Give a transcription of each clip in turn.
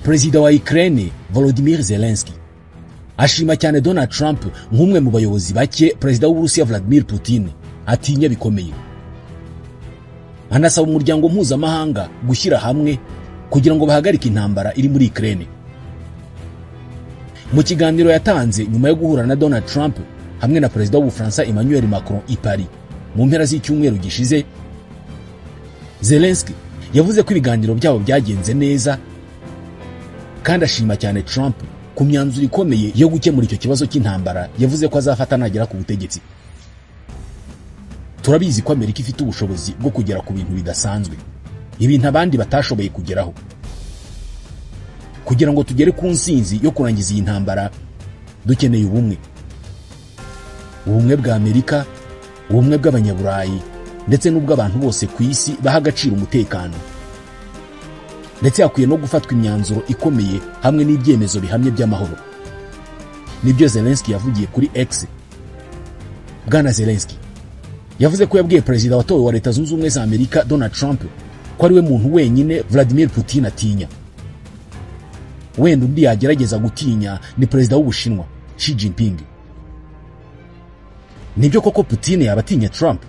Perezida wa Ukraine Volodymyr Zelensky ashima cyane Donald Trump nk'umwe mu bayobozi bake Perezida w'Uburusiya Vladimir Putin atinya bikomeye. Anasaba umuryango mpuzamahanga gushyira hamwe kugira ngo bahagarike intambara iri muri Ukraine. Mu kiganiro yatanze nyuma yo guhura na Donald Trump hamwe na Perezida w'Ubufaransa Emmanuel Macron i Paris mu mpera z'icyumweru gishize, Zelensky yavuze ko ibiganiro byabo byagenze neza kandi ashima cyane Trump ku myanzuro ikomeye yo gukemura icyo kibazo cy'intambara yavuze ko azafata nagera ku butegetsi. Turabizi ko Amerika ifite ubushobozi bwo kugera ku bintu bidasanzwe, ibintu abandi batashoboye kugeraho. Kugira ngo tugere ku nsinzi yo kurangiza iyi ntambara, dukeneye ubumwe bwa Amerika, ubumwe bw'abanyaburayi ndetse n'ubw'abantu bose ku isi baha agaciro umutekano. Ndetse hakwiye no gufatwa imyanzuro ikomeye hamwe n'ibyemezo bihamye by'amahoro. Nibyo Zelensky yavugiye kuri X. Bwana Zelensky yavuze ko yabwiye Perezida watowe wa Leta Zunze Ubumwe za Amerika Donald Trump ko ari we muntu wenyine Vladimir Putin atinya. Wenda undi yagerageza gutinya ni Perezida w'Ubushinwa Xi Jinping. Nibyo koko Putin yaba atinya Trump?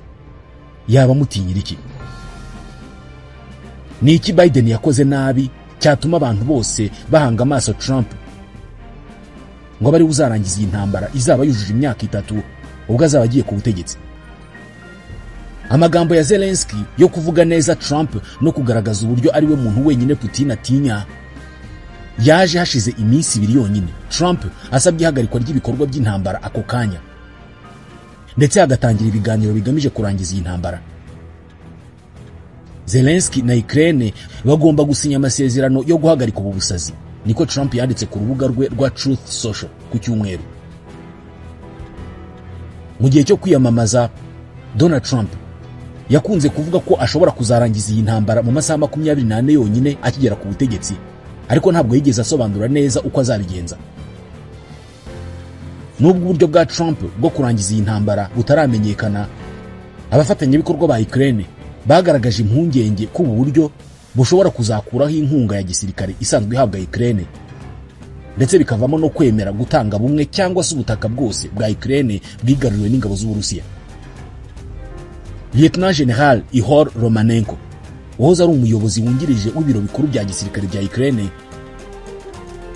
Yaba mutinyira iki? Ni iki Biden yakoze nabi cyatuma abantu bose bahanga amaso Trump ngo bari uzarangiza iyi ntambara izaba yujuje imyaka 3 ubwo azaba agiye ku butegetsi? Amagambo ya Zelensky yo kuvuga neza Trump no kugaragaza uburyo ari we muntu wenyine Putin atinya yaje hashize iminsi 2 yonyine Trump asabye ihagarikwa ry'ibikorwa by'intambara ako kanya, ndetse agatangira ibiganiro bigamije kurangiza iyi ntambara. Zelensky na Ukraine bagomba gusinya amasezerano yo guhagarika ubu busazi, niko Trump yanditse ku rubuga rwe rwa Truth Social ku cyumweru. Mu gihe cyo kwiyamamaza, Donald Trump yakunze kuvuga ko ashobora kuzarangiza iyi ntambara mu masaha 24 yonyine akigera ku butegetsi, ariko ntabwo yigeze asobanura neza uko azabigenza. Nubwo uburyo bwa Trump bwo kurangiza iyi ntambara butaramenyekana, abafatanyabikorwa ba Ukraine bagaragaje impungenge ko ubu buryo bushobora kuzakuraho inkunga ya gisirikare isanzwe ihabwa Ukraine, ndetse bikavamo no kwemera gutanga bumwe cyangwa se ubutaka bwose bwa Ukraine bwigaruriwe n'ingabo z'Uburusiya. Lieutenant General Ihor Romanenko wahoze ari umuyobozi wungirije w'ibiro bikuru bya gisirikare bya Ukraine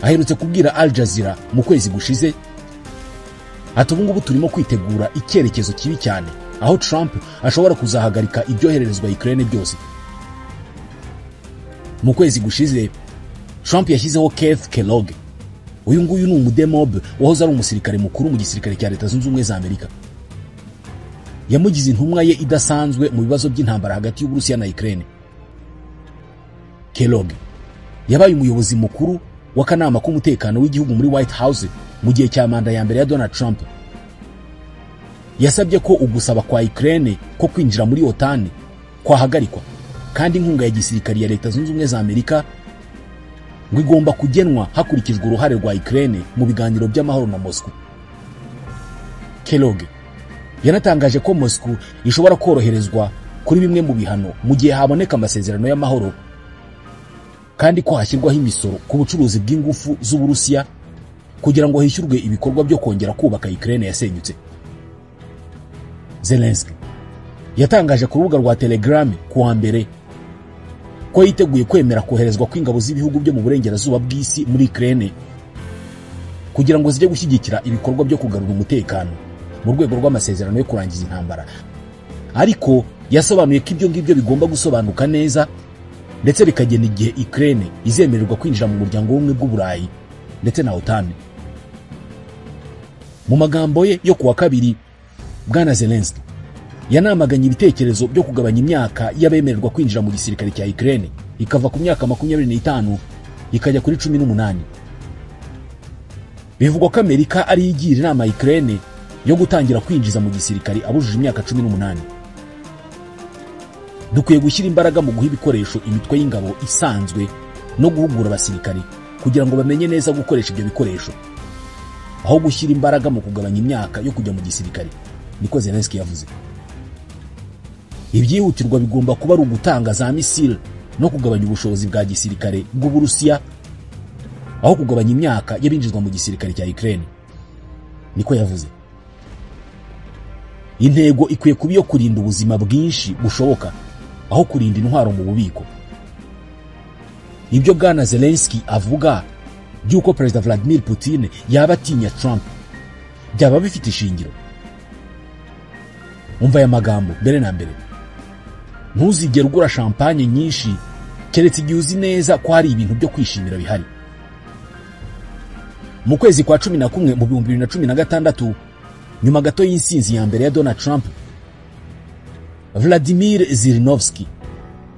aherutse kubwira Al Jazeera mu kwezi gushize ati ubu ngubu turimo kwitegura icyerekezo kibi cyane aho Trump ashobora kuzahagarika ibyohererezwa Ukraine byose. Mu kwezi gushize Trump yashyizeho Keith Kellogg. Uyu nguyu ni umudemob wahoze ari umusirikare mukuru mu gisirikare cya Leta Zunze Ubumwe za Amerika. Yamugize intumwa ye idasanzwe mu bibazo by'intambara hagati y'Uburusiya na Ukraine. Kellogg yabaye umuyobozi mukuru w'akanama k'umutekano w'igihugu muri White House mu gihe cya manda ya mbere ya Donald Trump. Yasabye ko ugusaba kwa Ukraine ko kwinjira muri OTAN kwahagarikwa, kandi inkunga ya gisirikare ya Leta Zunze Ubumwe za Amerika ngo igomba kugenwa hakurikijwe uruhare rwa Ukraine mu biganiro by'amahoro na Moscow. Kellogg yanatangaje ko Moscow ishobora koroherezwa kuri bimwe mu bihano mu gihe haboneka amasezerano y'amahoro, kandi ko hashyirwaho imisoro ku bucuruzi bw'ingufu z'Uburusiya kugira ngo hishyurwe ibikorwa byo kongera kubaka Ukraine yasenyutse. Zelensky yatangaje ku rubuga rwa Telegram kuwa mbere ko yiteguye kwemera koherezwa kw'ingabo z'ibihugu byo mu burengerazuba bw'isi muri Ukraine kugira ngo zijye gushyigikira ibikorwa byo kugarura umutekano mu rwego rw'amasezerano yo kurangiza intambara. Ariko yasobanuye ko ibyo ngibyo bigomba gusobanuka neza, ndetse bikagena igihe Ukraine izemererwa kwinjira mu muryango w'ubumwe bw'Uburayi ndetse na OTAN. Mu magambo ye yo kuwa kabiri, Bwana Zelensky yanamaganye ibitekerezo byo kugabanya imyaka y'abemererwa kwinjira mu gisirikare cya Ukraine ikava ku myaka 25 ikajya kuri 18. Bivugwa ko Amerika ari igira inama Ukraine yo gutangira kwinjiza mu gisirikare abujuje imyaka 18. Dukwiye gushyira imbaraga mu guha ibikoresho imitwe y'ingabo isanzwe no guhugura abasirikare kugira ngo bamenye neza gukoresha ibyo bikoresho, aho gushyira imbaraga mu kugabanya imyaka yo kujya mu gisirikare, niko Zelensky yavuze. Ibyihutirwa bigomba kuba ari ugutanga za misile no kugabanya ubushobozi bwa gisirikare bw'Uburusiya aho kugabanya imyaka y'abinjizwa mu gisirikare cya Ukraine. Niko yavuze. Intego ikwiye kuba iyo kurinda ubuzima bwinshi bushoboka aho kurinda intwaro mu bubiko. Ibyo Bwana Zelensky avuga by'uko Perezida Vladimir Putin yaba atinya Trump byaba bifite ishingiro. Umva aya magambo mbere na mbere: ntuzigere ugura champagne nyinshi keretse igihe uzi neza ko hari ibintu byo kwishimira bihari. Mu kwezi kwa 11 mu 2016, nyuma gato y'insinzi ya mbere ya Donald Trump, Vladimir Zhirinovsky,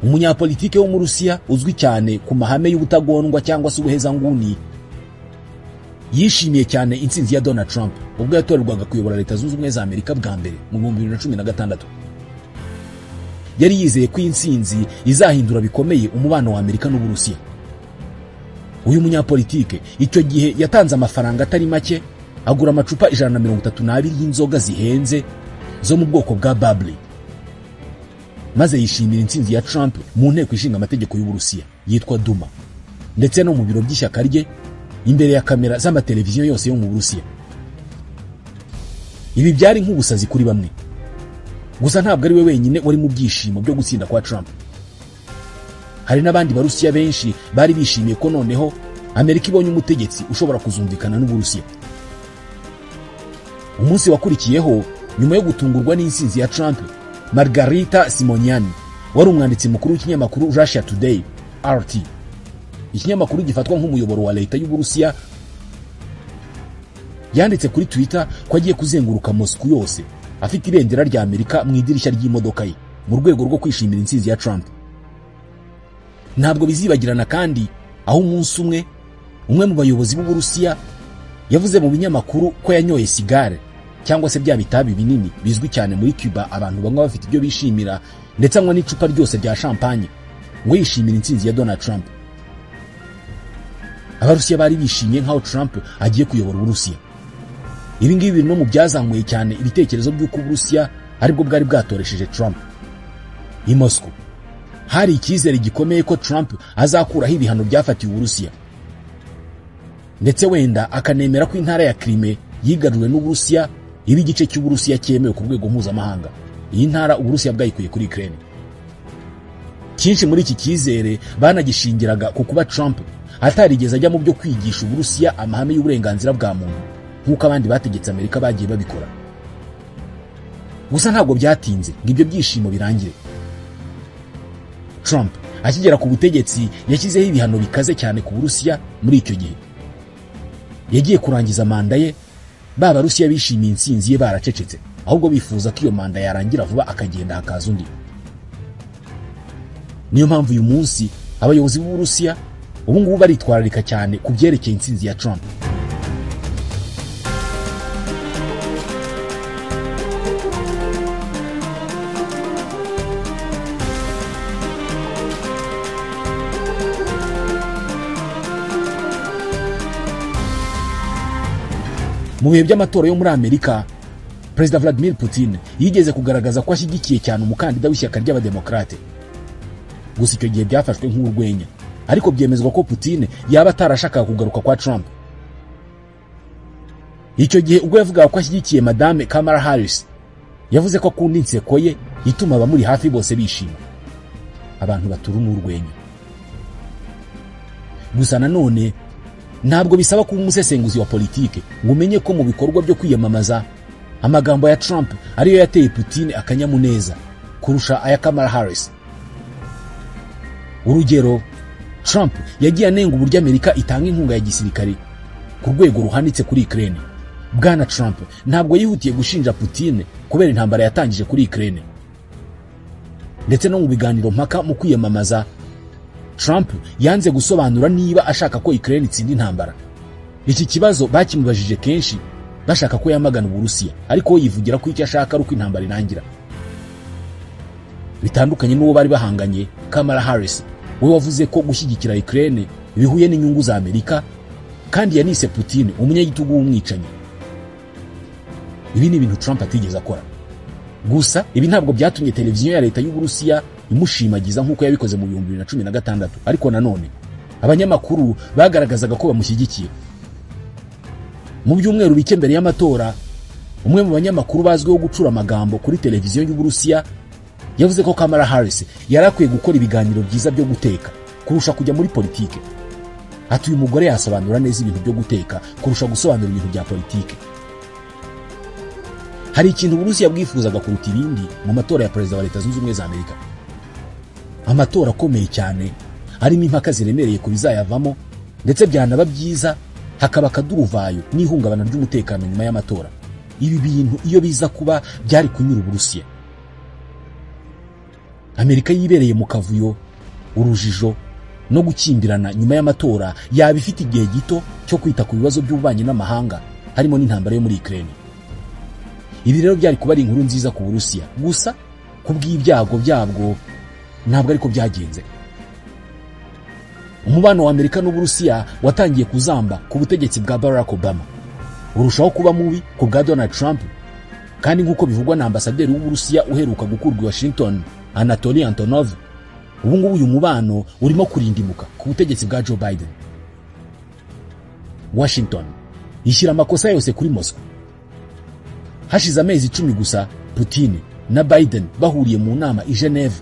umunyapolitike wo mu Rusiya uzwi cyane ku mahame y'ubutagondwa cyangwa se ubuhezanguni, yishimiye cyane insinzi ya Donald Trump ubwo yatorerwaga kuyobora Leta Zunze Ubumwe za Amerika bwa mbere mu 2016. Yari yizeye ko insinzi izahindura bikomeye umubano wa Amerika n'Uburusiya. Uyu munyapolitike icyo gihe yatanze amafaranga atari make agura amacupa 132 y'inzoga zihenze zo mu bwoko bwa Bubbly, maze yishimira insinzi ya Trump mu nteko ishinga amategeko y'Uburusiya yitwa Duma, ndetse no mu biro by'ishyaka rye imbere ya kamera z'amateleviziyo yose yo mu Burusiya. Ibi byari nk'ubusazi kuri bamwe, gusa ntabwo ari we wenyine wari mu byishimo byo gutsinda kwa Trump. Hari n'abandi Barusiya benshi bari bishimiye ko noneho Amerika ibonye umutegetsi ushobora kuzumvikana n'Uburusiya. Umunsi wakurikiyeho, nyuma yo gutungurwa n'insinzi ya Trump, Margarita Simonian, wari umwanditsi mukuru w'ikinyamakuru Russia Today RT, ikinyamakuru gifatwa nk'umuyoboro wa leta y'Uburusiya, yanditse kuri Twitter ko agiye kuzenguruka Moscow yose afite ibendera rya Amerika mu idirishya ry'imodoka ye mu rwego rwo kwishimira insinzi ya Trump. Ntabwo bizibagirana kandi aho umunsi umwe mu bayobozi b'Uburusiya yavuze mu binyamakuru ko yanyoye sigare cyangwa se bya bitabi binini bizwi cyane muri Cuba abantu bamwe bafite ibyo bishimira, ndetse anywa n'icupa ryose rya champagne ngo yishimira insinzi ya Donald Trump. Abarusiya bari bishimye nk'aho Trump agiye kuyobora Uburusiya. Ibi ngibi biri no mu byazamuye cyane ibitekerezo by'uko Uburusiya aribwo bwari bwatoresheje Trump. I Moscow hari icyizere gikomeye ko Trump azakuraho ibihano byafatiwe Uburusiya, ndetse wenda akanemera ko intara ya Crimea yigaruriwe n'Uburusiya ibi igice cy'Uburusiya cyemewe ku rwego mpuzamahanga. Iyi ntara Uburusiya bwayikuye kuri Ukraine. Cyinshi muri iki cyizere banagishingiraga ku kuba Trump atarigeze ajya mu byo kwigisha Uburusiya amahame y'uburenganzira bwa muntu nk'uko abandi bategetse Amerika bagiye babikora. Gusa ntabwo byatinze ngo ibyo byishimo birangire. Trump akigera ku butegetsi yashyizeho ibihano bikaze cyane ku Burusiya. Muri icyo gihe yagiye kurangiza manda ye, Barusiya bishimiye insinzi ye baracecetse, ahubwo bifuza ko iyo manda yarangira vuba akagenda hakaza undi. Niyo mpamvu uyu munsi abayobozi b'Uburusiya ubu ngubu baritwararika cyane ku byerekeye insinzi ya Trump. Mu bihe by'amatora yo muri Amerika, Perezida Vladimir Putin yigeze kugaragaza ko ashyigikiye cyane umukandida w'ishyaka ry'Abademokrate. Gusa icyo gihe byafashwe nk'urwenya, ariko byemezwa ko Putin yaba atarashakaga kugaruka kwa Trump. Icyo gihe ubwo yavugaga ko ashyigikiye Madame Kamala Harris, yavuze ko akunda inseko ye ituma abamuri hafi bose bishima. Abantu baturu n'urwenya. Gusa nanone ntabwo bisaba kuba umusesenguzi wa politike ngo umenye ko mu bikorwa byo kwiyamamaza amagambo ya Trump ariyo yateye Putin akanyamuneza kurusha aya Kamala Harris. Urugero, Trump yagiye anenga uburyo Amerika itanga inkunga ya gisirikare ku rwego ruhanitse kuri Ukraine. Bwana Trump ntabwo yihutiye gushinja Putin kubera intambara yatangije kuri Ukraine. Ndetse no mu biganiro mpaka mu kwiyamamaza, Trump yanze gusobanura niba ashaka ko Ukraine itsinda intambara. Iki kibazo bakimubajije kenshi bashaka ko yamagana Uburusiya, ariko yivugira ko icyo ashaka ari uko intambara irangira. Bitandukanye n'uwo bari bahanganye, Kamala Harris we wavuze ko gushyigikira Ukraine bihuye n'inyungu za Amerika, kandi yanise Putin umunyagitugu w'umwicanyi. Ibi ni ibintu Trump atigeze akora. Gusa ibi ntabwo byatumye televiziyo ya leta y'Uburusiya imushimagiza nk'uko yabikoze mu 2016. Ariko nanone abanyamakuru bagaragazaga ko bamushyigikiye. Mu byumweru bike mbere y'amatora, umwe mu banyamakuru bazwiho gucura amagambo kuri televiziyo y'Uburusiya yavuze ko Kamala Harris yarakwiye gukora ibiganiro byiza byo guteka kurusha kujya muri politike. Ati uyu mugore yasobanura neza ibintu byo guteka kurusha gusobanura ibintu bya politike. Hari ikintu Uburusiya bwifuzaga kuruta ibindi mu matora ya perezida wa Leta Zunze Ubumwe za Amerika. Amatora akomeye cyane arimo impaka ziremereye ku bizayavamo, ndetse byanaba byiza hakaba akaduruvayo n'ihungabana ry'umutekano nyuma y'amatora. Ibi bintu iyo biza kuba byari kunyura Uburusiya. Amerika yibereye mu kavuyo, urujijo no gukimbirana nyuma y'amatora yaba ifite igihe gito cyo kwita ku bibazo by'ububanyi n'amahanga harimo n'intambara yo muri Ukraine. Ibi rero byari kuba ari inkuru nziza ku Burusiya, gusa kubw'ibyago byabwo ntabwo ariko byagenze. Umubano wa Amerika n'Uburusiya watangiye kuzamba ku butegetsi bwa Barack Obama, urushaho kuba mubi ku bwa Donald Trump, kandi nk'uko bivugwa na ambasaderi w'Uburusiya uheruka gukurwa i Washington, Anatoly Antonov, ubu ngubu uyu mubano urimo kurindimuka ku butegetsi bwa Joe Biden. Washington ishyira amakosa yose kuri Moscow. Hashize amezi 10 gusa Putin na Biden bahuriye mu nama i Geneve,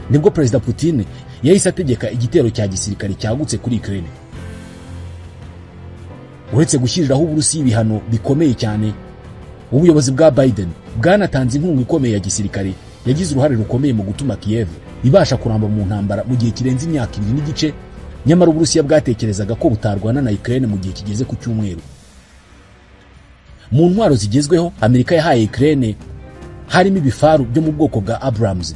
nibwo Perezida Putin yahise ategeka igitero cya gisirikare cyagutse kuri Ukraine. Uretse gushyiriraho Uburusiya ibihano bikomeye cyane, ubuyobozi bwa Biden bwanatanze inkunga ikomeye ya gisirikare yagize uruhare rukomeye mu gutuma Kiev ibasha kuramba mu ntambara mu gihe kirenze imyaka 2 n'igice, nyamara Uburusiya bwatekerezaga ko butarwana na Ukraine mu gihe kigeze ku cyumweru. Mu ntwaro zigezweho Amerika yahaye Ukraine harimo ibifaru byo mu bwoko bwa Abrams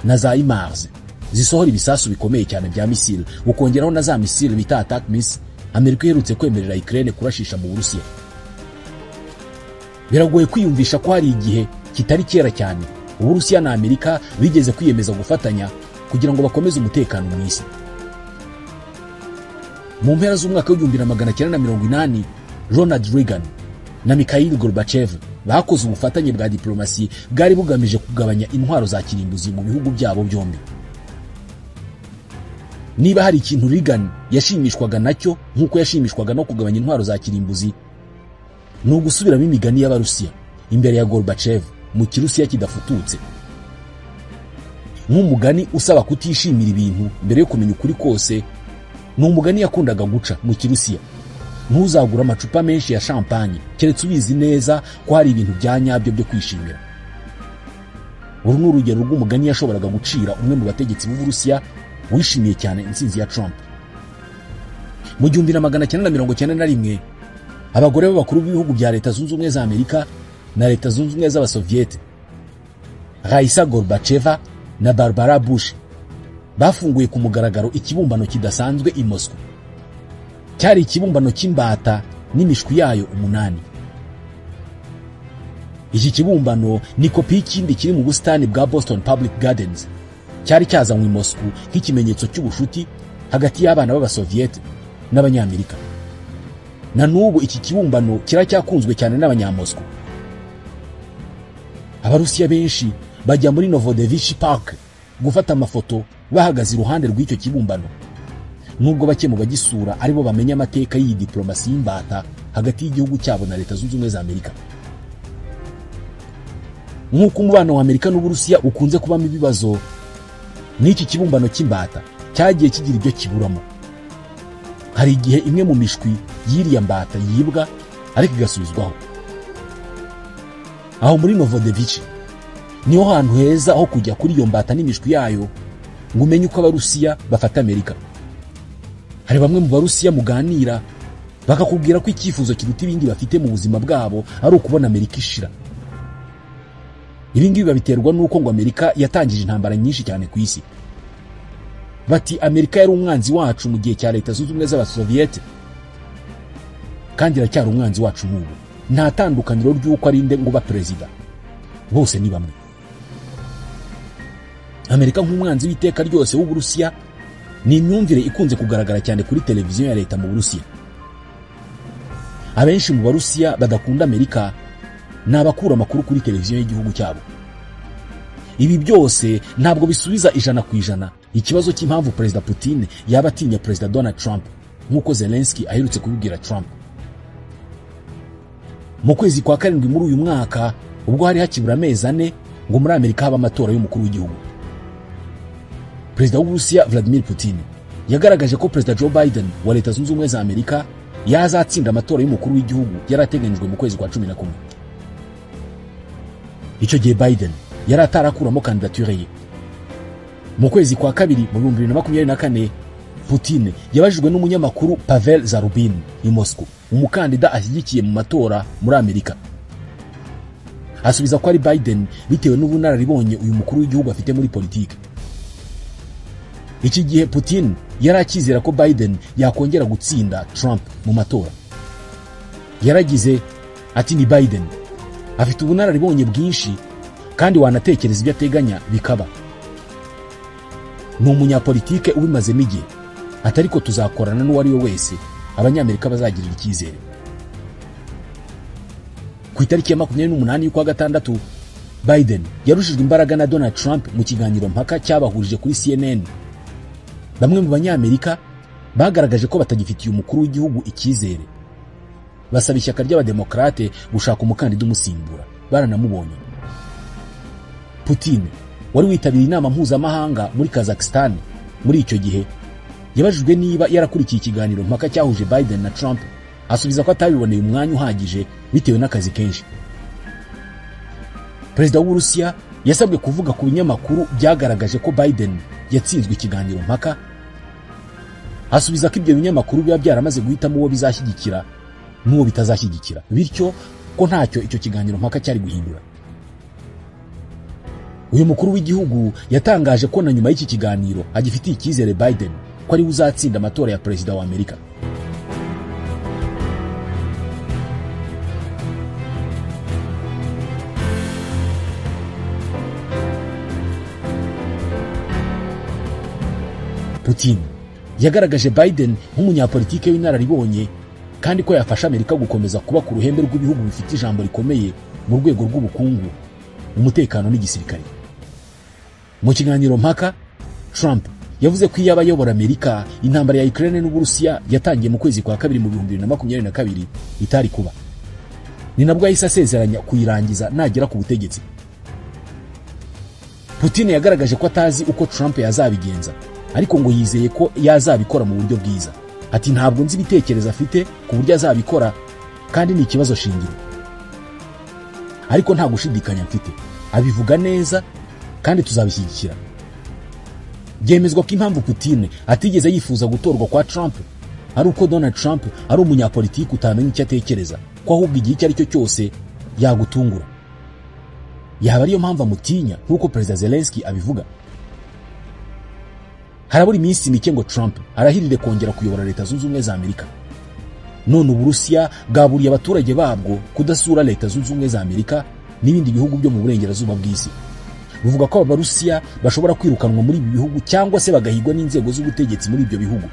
na za HIMARS zisohora ibisasu bikomeye cyane bya misile, ukongeraho na za misile bita attack miss Amerika iherutse kwemerera Ukraine kurashisha mu Burusiya. Biragoye kwiyumvisha ko hari igihe kitari kera cyane Uburusiya na Amerika bigeze kwiyemeza gufatanya kugira ngo bakomeze umutekano mu isi. Mu mpera z'umwaka w'1980, Ronald Reagan na Mikhail Gorbachev bakoze ubufatanye bwa diplomasi bwari bugamije kugabanya intwaro za kirimbuzi mu bihugu byabo byombi. Niba hari ikintu Reagan yashimishwaga nacyo nk'uko yashimishwaga no kugabanya intwaro za kirimbuzi, ni ugusubiramo imigani y'Abarusiya imbere ya Gorbachev mu Kirusiya kidafututse. Nk'umugani usaba kutishimira ibintu mbere yo kumenya ukuri kose, ni umugani yakundaga guca mu Kirusiya. Ntuzagura amacupa menshi ya champagne keretse ubizi neza ko hari ibintu bya nyabyo byo kwishimira. Uru ni urugero rw'umugani yashoboraga gucira umwe mu bategetsi b'Uburusiya wishimiye cyane intsinzi ya Trump. Mu 1991, abagore b'abakuru b'ibihugu bya Leta Zunze Ubumwe za Amerika na Leta Zunze Ubumwe z'Abasoviete, Raisa Gorbacheva na Barbara Bush, bafunguye ku mugaragaro ikibumbano kidasanzwe i Moscow. Cyari ikibumbano cy'imbata n'imishwi yayo 8. Iki kibumbano ni kopi y'ikindi kiri mu busitani bwa Boston Public Gardens, cyari cyazanywe i Moscow nk'ikimenyetso cy'ubushuti hagati y'abana b'Abasoviete n'Abanyamerika. Na n'ubu iki kibumbano kiracyakunzwe cyane n'Abanyamoscow. Abarusiya benshi bajya muri Novodevichy Park gufata amafoto bahagaze iruhande rw'icyo kibumbano, nubwo bake mu bagisura aribo bamenya amateka y'iyi diplomasi y'imbata hagati y'igihugu cyabo na Leta Zunze Ubumwe za Amerika. Nk'uko umubano wa Amerika n'Uburusiya ukunze kubamo ibibazo, n'iki kibumbano cy'imbata cyagiye kigira ibyo kiburamo. Hari igihe imwe mu mishwi y'iriya mbata yibwa ariko igasubizwaho. Aho muri Novodevichy niho hantu heza aho kujya kuri iyo mbata n'imishwi yayo ngo umenye uko Abarusiya bafata Amerika. Hari bamwe mu Barusiya muganira bakakubwira ko icyifuzo kiruta ibindi bafite mu buzima bwabo ari ukubona Amerika ishira. Ibi ngibi babiterwa nuko ngo Amerika yatangije intambara nyinshi cyane ku isi. Bati Amerika yari umwanzi wacu mu gihe cya Leta Zunze Ubumwe z'Abasoviete, kandi iracyari umwanzi wacu n'ubu. Nta tandukaniro ry'uko ari nde ngo ba perezida, bose ni bamwe. Amerika nk'umwanzi w'iteka ryose w'Uburusiya ni imyumvire ikunze kugaragara cyane kuri televiziyo ya leta mu Burusiya. Abenshi mu Barusiya badakunda Amerika ni abakura amakuru kuri televiziyo y'igihugu cyabo. Ibi byose ntabwo bisubiza 100% ikibazo cy'impamvu Perezida Putin yaba atinya Perezida Donald Trump nk'uko Zelensky aherutse kubibwira Trump. Mu kwezi kwa karindwi muri uyu mwaka, ubwo hari hakibura amezi 4 ngo muri Amerika haba amatora y'umukuru w'igihugu, Perezida w'Uburusiya Vladimir Putin yagaragaje ko Perezida Joe Biden wa Leta Zunze Ubumwe za Amerika yazatsinda amatora y'umukuru w'igihugu yarateganyijwe mu kwezi kwa 11. Icyo gihe Biden yari atarakuramo kandidature ye. Mu kwezi kwa kabiri mu 2024, Putin yabajijwe n'umunyamakuru Pavel Zarubin i Moscow, umukandida ashyigikiye mu matora muri Amerika. Asubiza ko ari Biden bitewe n'ubunararibonye uyu mukuru w'igihugu afite muri politiki. Iki gihe Putin yari akizera ko Biden yakongera gutsinda Trump mu matora. Yaragize ati ni Biden afite ubunararibonye bwinshi kandi wanatekereza ibyo ateganya bikaba. Ni umunyapolitike ubimazemo igihe, atari ko tuzakorana n'uwari we wese abanyamerika bazagirira icyizere. Ku itariki ya 28 y'ukwa gatandatu, Biden yarushijwe imbaraga na Donald Trump mu kiganiro mpaka cyabahurije kuri CNN. Bamwe mu banyamerika bagaragaje ko batagifitiye umukuru w'igihugu icyizere, basaba ishyaka ry'abademokrate gushaka umukandida umusimbura. Baranamubonye. Putin wari witabiriye inama mpuzamahanga muri Kazakhstan muri icyo gihe yabajijwe niba yarakurikiye ikiganiro mpaka cyahuje Biden na Trump, asubiza ko atabiboneye umwanya uhagije bitewe n'akazi kenshi. Perezida w'Uburusiya yasabwe kuvuga ku binyamakuru byagaragaje ko Biden yatsinzwe ikiganiro mpaka, asubiza ko ibyo binyamakuru biba byaramaze guhitamo uwo bizashyigikira n'uwo bitazashyigikira, bityo ko ntacyo icyo kiganiro mpaka cyari guhindura. Uyu mukuru w'igihugu yatangaje ko na nyuma y'iki kiganiro agifitiye icyizere Biden ko ari uzatsinda amatora ya Perezida wa Amerika. Putin yagaragaje Biden nk'umunyapolitike w'inararibonye kandi ko yafasha Amerika gukomeza kuba ku ruhembe rw'ibihugu bifite ijambo rikomeye mu rwego rw'ubukungu, umutekano n'igisirikare. Mu kiganiro mpaka, Trump yavuze ko iyo abayobora Amerika intambara ya Ukraine n'Uburusiya yatangiye mu kwezi kwa kabiri mu 2022 itari kuba. Ni nabwo yahise asezeranya kuyirangiza nagera ku butegetsi. Putin yagaragaje ko atazi uko Trump yazabigenza, ariko ngo yizeye ko yazabikora mu buryo bwiza. Ati ntabwo nzi ibitekerezo afite ku buryo azabikora kandi ni ikibazo shingiro, ariko nta gushidikanya mfite, abivuga neza kandi tuzabishyigikira. Byemezwa ko impamvu Putin atigeze yifuza gutorwa kwa Trump ari uko Donald Trump ari umunyapolitiki utamenya icyo atekereza, ko ahubwo igihe icyo ari cyo cyose yagutungura. Yaba ariyo mpamvu amutinya nk'uko Perezida Zelensky abivuga. Harabura iminsi mike ngo Trump arahirire kongera kuyobora Leta Zunze Ubumwe za Amerika. None Uburusiya bwaburiye abaturage babwo kudasura Leta Zunze Ubumwe za Amerika n'ibindi bihugu byo mu burengerazuba bw'isi. Buvuga ko Abarusiya bashobora kwirukanwa muri ibi bihugu cyangwa se bagahigwa n'inzego z'ubutegetsi muri ibyo bihugu.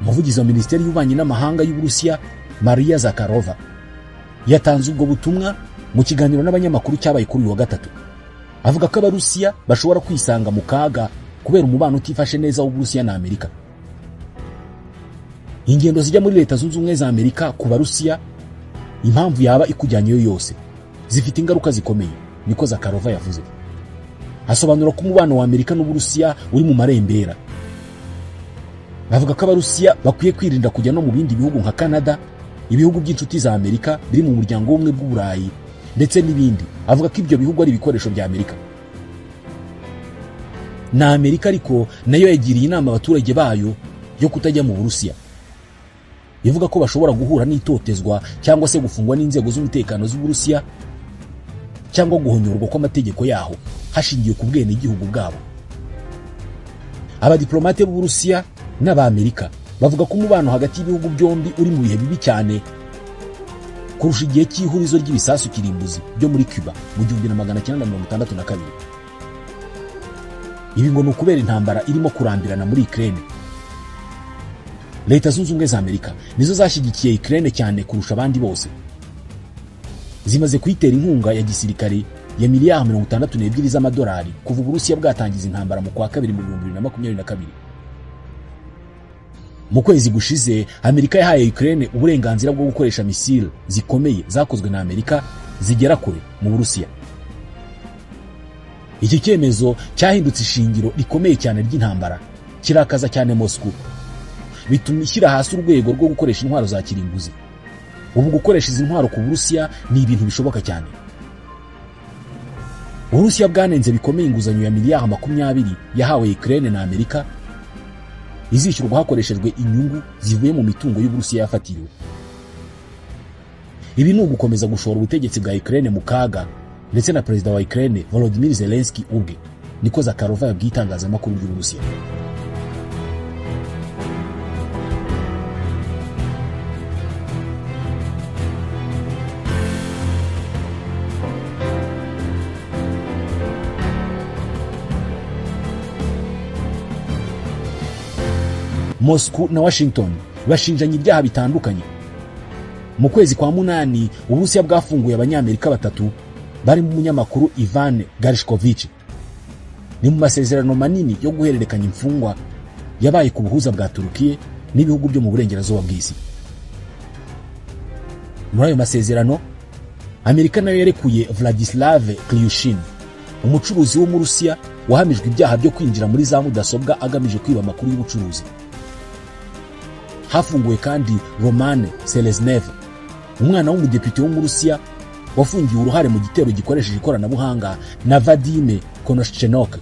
Umuvugizi wa Minisiteri y'Ububanyi n'Amahanga y'Uburusiya Maria Zakharova yatanze ubwo butumwa mu kiganiro n'abanyamakuru cyabaye kuri uyu wa gatatu. Avuga ko Abarusiya bashobora kwisanga mu kaga kubera umubano utifashe neza w'Uburusiya na Amerika. Ingendo zijya muri Leta Zunze Ubumwe za Amerika ku Barusiya, impamvu yaba ikujyanyeyo yose, zifite ingaruka zikomeye, niko Zakharova yavuze. Asobanura ko umubano wa Amerika n'Uburusiya uri mu marembera. Bavuga ko Abarusiya bakwiye kwirinda kujya no mu bindi bihugu nka Canada, ibihugu by'inshuti za Amerika biri mu muryango w'ubumwe bw'Uburayi ndetse n'ibindi. Avuga ko ibyo bihugu ari ibikoresho bya Amerika. Na Amerika ariko nayo yagiriye inama abaturage bayo yo kutajya mu Burusiya. Ivuga ko bashobora guhura n'itotezwa cyangwa se gufungwa n'inzego z'umutekano z'Uburusiya cyangwa guhonyorwa kw'amategeko yaho hashingiye ku bwene igihugu bwabo. Abadiplomate b'Uburusiya n'Amerika bavuga ko umubano hagati y'ibihugu byombi uri mu bihe bibi cyane kurusha igihe cy'ihurizo ry'ibisasu kirimbuzi byo muri Cuba mu 1962. Ibi ngo ni ukubera intambara irimo kurambirana muri Ukraine. Leta Zunze Ubumwe za Amerika nizo zashyigikiye Ukraine cyane kurusha abandi bose. Zimaze kuyitera inkunga ya gisirikare ya miliyari 62 z'amadolari kuva Uburusiya bwatangiza intambara mu kwa kabiri mu 2022. Mu kwezi gushize Amerika yahaye Ukraine uburenganzira bwo gukoresha misile zikomeye zakozwe na Amerika zigera kure mu Burusiya. Iki cyemezo cyahindutse ishingiro rikomeye cyane ry'intambara, kirakaza cyane Moscow, bituma ishyira hasi urwego rwo gukoresha intwaro za kirimbuzi. Ubu gukoresha izi ntwaro ku Burusiya ni ibintu bishoboka cyane. Uburusiya bwanenze bikomeye inguzanyo ya miliyari 20 yahawe Ukraine na Amerika, izishyurwa hakoreshejwe inyungu zivuye mu mitungo y'Uburusiya yafatiriwe. Ibi ni ugukomeza gushora ubutegetsi bwa Ukraine mu kaga, ndetse na perezida wa Ukraine Volodymyr Zelensky ubwe, niko Zakharova yabwiye itangazamakuru ry'Uburusiya. Moscow na Washington bashinjanye ibyaha bitandukanye. Mu kwezi kwa munani Uburusiya bwafunguye abanyamerika 3 bari mu munyamakuru Ivan Gershkovich. Ni mu masezerano manini yo guhererekanya imfungwa yabaye ku buhuza bwa Turukiya n'ibihugu byo mu burengerazuba bw'isi. Muri ayo masezerano Amerika nayo yarekuye Vladislav Klyushin, umucuruzi wo mu Rusiya wahamijwe ibyaha byo kwinjira muri za mudasobwa agamije kwiba amakuru y'ubucuruzi. Hafunguwe kandi Roman Seleznev, umwana w'umudepite wo mu Rusiya wafungiwe uruhare mu gitero gikoresheje ikoranabuhanga, na Vadim Konoschenok,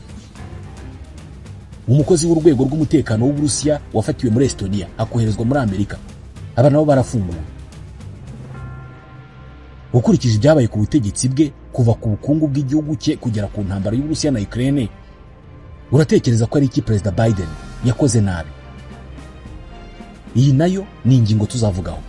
umukozi w'urwego rw'umutekano w'Uburusiya wafatiwe muri Estonia akoherezwa muri Amerika. Aba nabo barafunguwe. Ukurikije ibyabaye ku butegetsi bwe kuva ku bukungu bw'igihugu cye kugera ku ntambara y'Uburusiya na Ukraine, uratekereza ko ari iki Perezida Biden yakoze nabi? Iyi nayo ni ingingo tuzavugaho.